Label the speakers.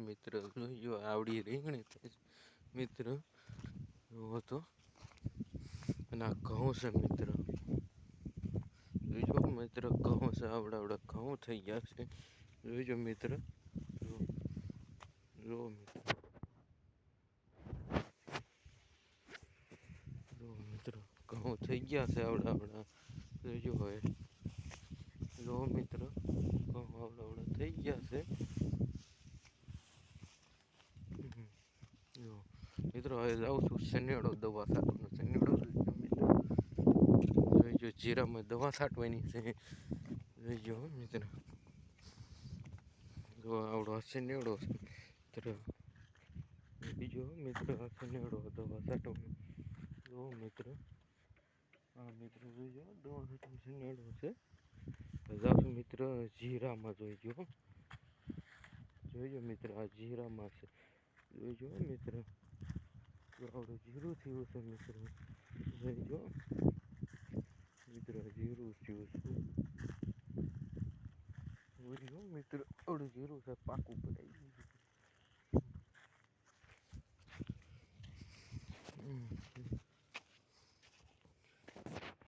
Speaker 1: મિત્ર જો આવડી રીંગણી થાય છે મિત્ર જો તો અને આ ઘઉં છે મિત્ર જોઈજો મિત્ર ઘઉં છે આવડા ઘઉં થઈ ગયા છે જોઈજો મિત્ર જો મિત્ર જો મિત્ર ઘઉં થઈ ગયા છે આવડા જોઈજો હવે જો મિત્ર ઘઉં આવડા થઈ ગયા છે જો મિત્રો હવે જાઉં છું શનિવારો દવા છાંટવાનો શનિવારો મિત્ર જોઈજો જીરામાં દવા છાંટવાની છે જોઈજો મિત્ર જો આવડો શનિવારો છે મિત્ર બીજો મિત્ર શનિવારો દવા છાંટવાનો જો મિત્ર હા મિત્ર જોઈજો દવા છાંટવાનો શનિવારો છે જાઉં મિત્ર જીરામાં જોઈજો મિત્ર આ જીરામાં છે જોઈજો મિત્ર આવડું જીરું થયું છે મિત્ર જોઈજો મિત્ર જીરું થયું છે જોઈજો મિત્ર આવડું જીરું છે પાકું પડાવી